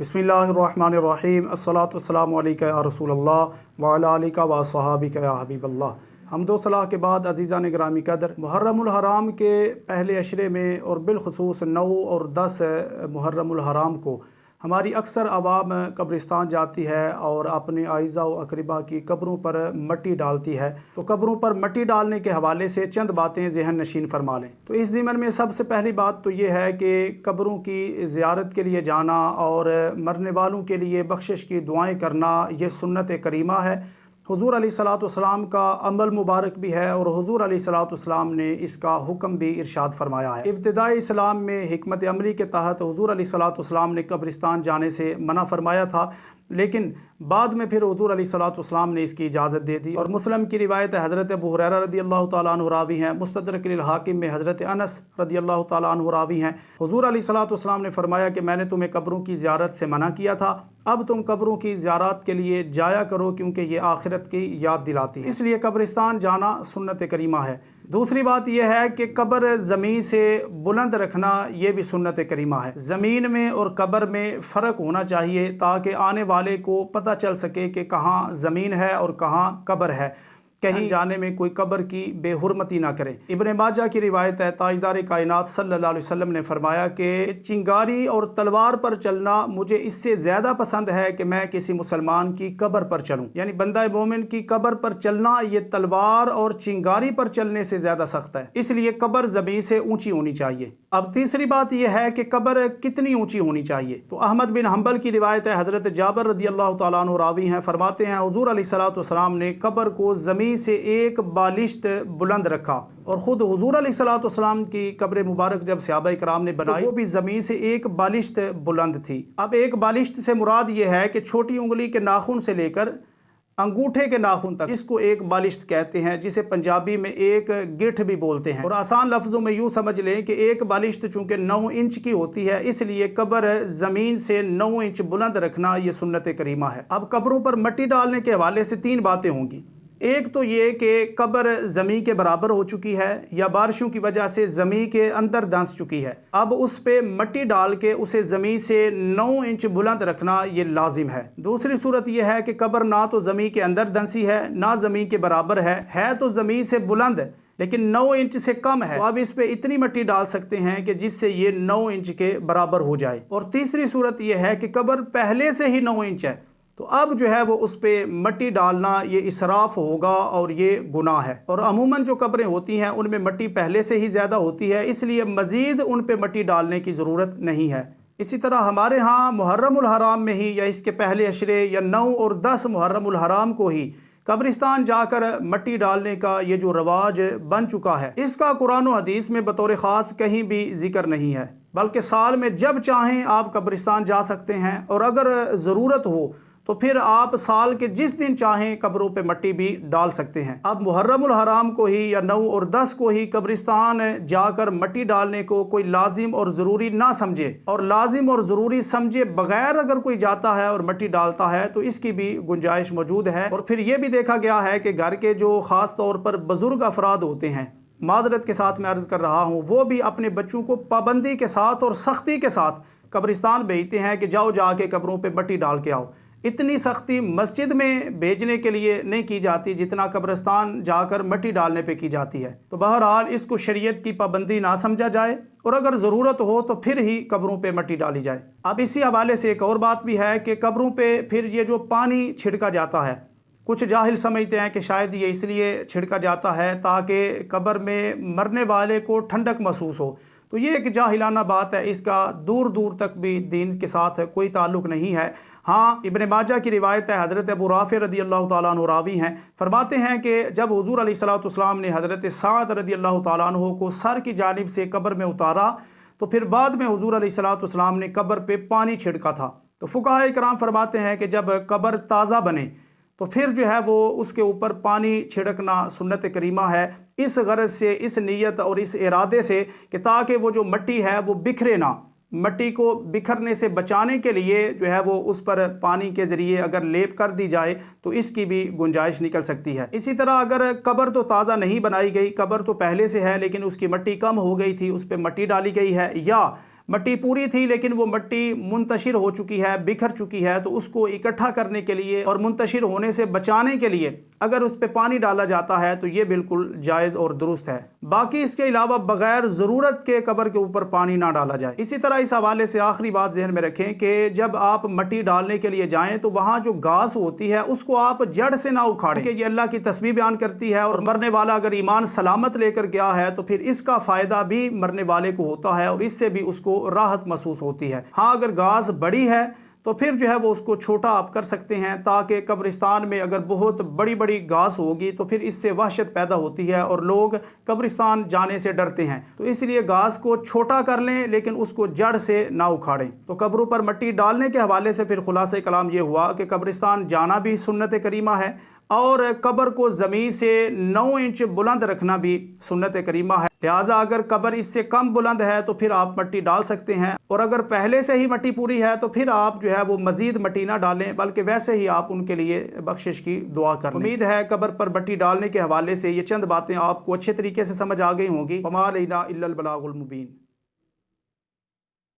बिस्मिल्लाहिर्रहमानिर्रहीम अस्सलातु वस्सलामु अलैका या रसूलल्लाह व अला आलिका व अस्हाबिका या हबीबल्लाह। हम्दो सलाह के बाद अज़ीज़ान गिरामी कदर, मुहर्रमुल हराम के पहले अशरे में और बिलखुसूस 9 और 10 मुहर्रमुल हराम को हमारी अक्सर आवाम कब्रिस्तान जाती है और अपने आइज़ा व अकरबा की कब्रों पर मट्टी डालती है। तो कब्रों पर मट्टी डालने के हवाले से चंद बातें ज़हन नशीन फरमा लें। तो इस ज़िमन में सबसे पहली बात तो ये है कि कब्रों की ज़ियारत के लिए जाना और मरने वालों के लिए बख्शिश की दुआएँ करना ये सुन्नत करीमा है। हुज़ूर अलैहिस्सलातु वस्सलाम का अमल मुबारक भी है और हुज़ूर अलैहिस्सलातु वस्सलाम ने इसका हुक्म भी इरशाद फरमाया है। इब्तिदाई इस्लाम में हिकमत अमली के तहत हुज़ूर अलैहिस्सलातु वस्सलाम ने कब्रिस्तान जाने से मना फरमाया था, लेकिन बाद में फिर हुज़ूर अलैहिस्सलातु वस्सलाम ने इसकी इजाज़त दे दी। और मुस्लिम की रिवायत है, हज़रत अबू हुरैरा रज़ियल्लाहु ताला अन्हु रावी हैं। मुस्तदरक अल हाकिम में हज़रत अनस रज़ियल्लाहु ताला अन्हु रावी हैं। हुज़ूर अलैहिस्सलातु वस्सलाम ने फरमाया कि मैंने तुम्हें कब्रों की ज़ियारत से मना किया था, अब तुम कब्रों की ज़ियारत के लिए जाया करो क्योंकि ये आखिरत की याद दिलाती है। इसलिए कब्रिस्तान जाना सुन्नत करीमा है। दूसरी बात यह है कि कब्र ज़मीन से बुलंद रखना ये भी सुन्नत करीमा है। ज़मीन में और कब्र में फ़र्क होना चाहिए ताकि आने वाले को पता चल सके कि कहाँ ज़मीन है और कहाँ कब्र है, कहीं जाने में कोई कब्र की बेहुरमती ना करे। इब्ने माजा की रिवायत है, ताजदार कायनात सल्लल्लाहु अलैहि वसल्लम ने फरमाया कि चिंगारी और तलवार पर चलना मुझे इससे ज़्यादा पसंद है कि मैं किसी मुसलमान की कब्र पर चलूँ। यानी बंदा मोमिन की कब्र पर चलना ये तलवार और चिंगारी पर चलने से ज़्यादा सख्त है, इसलिए कब्र ज़मीन से ऊँची होनी चाहिए। अब तीसरी बात यह है कि कब्र कितनी ऊँची होनी चाहिए। तो अहमद बिन हम्बल की रिवायत है, हज़रत जाबिर रज़ियल्लाहु ताला अन्हु रावी हैं, फरमाते हैं हुज़ूर अलैहिस्सलातु वस्सलाम ने कब्र को ज़मीन से एक बालिश्त बुलंद रखा और ख़ुद हुज़ूर अलैहिस्सलातु वस्सलाम की कब्र मुबारक जब सहाबा इकराम ने बनाई तो वो भी ज़मीन से एक बालिश्त बुलंद थी। अब एक बालिश्त से मुराद ये है कि छोटी उंगली के नाखून से लेकर अंगूठे के नाखून तक, इसको एक बालिश्त कहते हैं, जिसे पंजाबी में एक गिठ भी बोलते हैं। और आसान लफ्ज़ों में यूँ समझ लें कि एक बालिश्त चूँकि 9 इंच की होती है, इसलिए कब्र ज़मीन से 9 इंच बुलंद रखना ये सुन्नत करीमा है। अब कब्रों पर मट्टी डालने के हवाले से 3 बातें होंगी। एक तो ये कि कब्र ज़मीन के बराबर हो चुकी है या बारिशों की वजह से ज़मीन के अंदर धंस चुकी है, अब उस पे मट्टी डाल के उसे ज़मीन से 9 इंच बुलंद रखना ये लाजिम है। दूसरी सूरत यह है कि कब्र ना तो ज़मीन के अंदर धंसी है ना ज़मीन के बराबर है तो ज़मीन से बुलंद लेकिन 9 इंच से कम है, तो अब इस पे इतनी मट्टी डाल सकते हैं कि जिससे ये 9 इंच के बराबर हो जाए। और तीसरी सूरत यह है कि कब्र पहले से ही 9 इंच है, तो अब जो है वो उस पर मट्टी डालना ये इसराफ होगा और ये गुनाह है। और अमूमन जो कब्रें होती हैं उनमें मट्टी पहले से ही ज़्यादा होती है, इसलिए मज़ीद उन पे मट्टी डालने की ज़रूरत नहीं है। इसी तरह हमारे यहाँ मुहर्रमुल हराम में ही या इसके पहले अशरे या 9 और 10 मुहर्रमुल हराम को ही कब्रिस्तान जाकर मट्टी डालने का ये जो रवाज बन चुका है, इसका कुरान और हदीस में बतौर ख़ास कहीं भी जिक्र नहीं है, बल्कि साल में जब चाहें आप कब्रिस्तान जा सकते हैं और अगर ज़रूरत हो तो फिर आप साल के जिस दिन चाहें कब्रों पे मट्टी भी डाल सकते हैं। अब मुहर्रमुल हराम को ही या 9 और 10 को ही कब्रिस्तान जाकर मट्टी डालने को कोई लाजिम और ज़रूरी ना समझे, और लाजिम और ज़रूरी समझे बगैर अगर कोई जाता है और मट्टी डालता है तो इसकी भी गुंजाइश मौजूद है। और फिर यह भी देखा गया है कि घर के जो ख़ास तौर पर बुज़ुर्ग अफराद होते हैं, माजरत के साथ मैं अर्ज़ कर रहा हूँ, वो भी अपने बच्चों को पाबंदी के साथ और सख्ती के साथ कब्रिस्तान भेजते हैं कि जाओ जाके कब्रों पर मट्टी डाल के आओ। इतनी सख्ती मस्जिद में भेजने के लिए नहीं की जाती जितना कब्रिस्तान जाकर मट्टी डालने पे की जाती है। तो बहरहाल इसको शरीयत की पाबंदी ना समझा जाए और अगर ज़रूरत हो तो फिर ही कब्रों पे मट्टी डाली जाए। अब इसी हवाले से एक और बात भी है कि कब्रों पे फिर ये जो पानी छिड़का जाता है, कुछ जाहिल समझते हैं कि शायद ये इसलिए छिड़का जाता है ताकि कब्र में मरने वाले को ठंडक महसूस हो, तो ये एक जाहिलाना बात है, इसका दूर दूर तक भी दीन के साथ कोई ताल्लुक़ नहीं है। हाँ, इब्ने माजा की रिवायत है, हज़रत अबू राफ़ी रज़ियल्लाहु ताला अन्हु रावी हैं, फरमाते हैं कि जब हुज़ूर अलैहिस्सलातु वस्सलाम ने हज़रत साद रज़ियल्लाहु ताला अन्हु को सर की जानिब से कब्र में उतारा तो फिर बाद में हुज़ूर अलैहिस्सलातु वस्सलाम ने कब्र पे पानी छिड़का था। तो फुक़हा इकराम फरमाते हैं कि जब कब्र ताज़ा बने तो फिर जो है वो उसके ऊपर पानी छिड़कना सुन्नत करीमा है, इस गरज से, इस नीयत और इस इरादे से कि ताकि वो जो मट्टी है वो बिखरे ना, मट्टी को बिखरने से बचाने के लिए जो है वो उस पर पानी के ज़रिए अगर लेप कर दी जाए तो इसकी भी गुंजाइश निकल सकती है। इसी तरह अगर कब्र तो ताज़ा नहीं बनाई गई, कब्र तो पहले से है लेकिन उसकी मट्टी कम हो गई थी, उस पर मट्टी डाली गई है, या मट्टी पूरी थी लेकिन वो मट्टी मुंतशिर हो चुकी है, बिखर चुकी है, तो उसको इकट्ठा करने के लिए और मुंतशिर होने से बचाने के लिए अगर उस पर पानी डाला जाता है तो ये बिल्कुल जायज़ और दुरुस्त है। बाकी इसके अलावा बगैर ज़रूरत के कब्र के ऊपर पानी ना डाला जाए। इसी तरह इस हवाले से आखिरी बात जहन में रखें कि जब आप मट्टी डालने के लिए जाएं तो वहाँ जो घास होती है उसको आप जड़ से ना उखाड़ें, कि ये अल्लाह की तस्बीह बयान करती है और मरने वाला अगर ईमान सलामत लेकर गया है तो फिर इसका फ़ायदा भी मरने वाले को होता है और इससे भी उसको राहत महसूस होती है। हाँ, अगर घास बड़ी है तो फिर जो है वो उसको छोटा आप कर सकते हैं, ताकि कब्रिस्तान में अगर बहुत बड़ी बड़ी घास होगी तो फिर इससे वहशत पैदा होती है और लोग कब्रिस्तान जाने से डरते हैं। तो इसलिए घास को छोटा कर लें लेकिन उसको जड़ से ना उखाड़ें। तो कब्रों पर मट्टी डालने के हवाले से फिर खुलासे कलाम ये हुआ कि कब्रिस्तान जाना भी सुन्नत करीमा है और कब्र को ज़मीन से 9 इंच बुलंद रखना भी सुन्नत करीमा है। लिहाजा अगर कब्र इससे कम बुलंद है तो फिर आप मट्टी डाल सकते हैं, और अगर पहले से ही मट्टी पूरी है तो फिर आप जो है वो मज़ीद मट्टी ना डालें, बल्कि वैसे ही आप उनके लिए बख्शिश की दुआ करें। उम्मीद है कब्र पर मट्टी डालने के हवाले से ये चंद बातें आपको अच्छे तरीके से समझ आ गई होंगी। वमा अलैना इल्लल बलागुल मुबीन।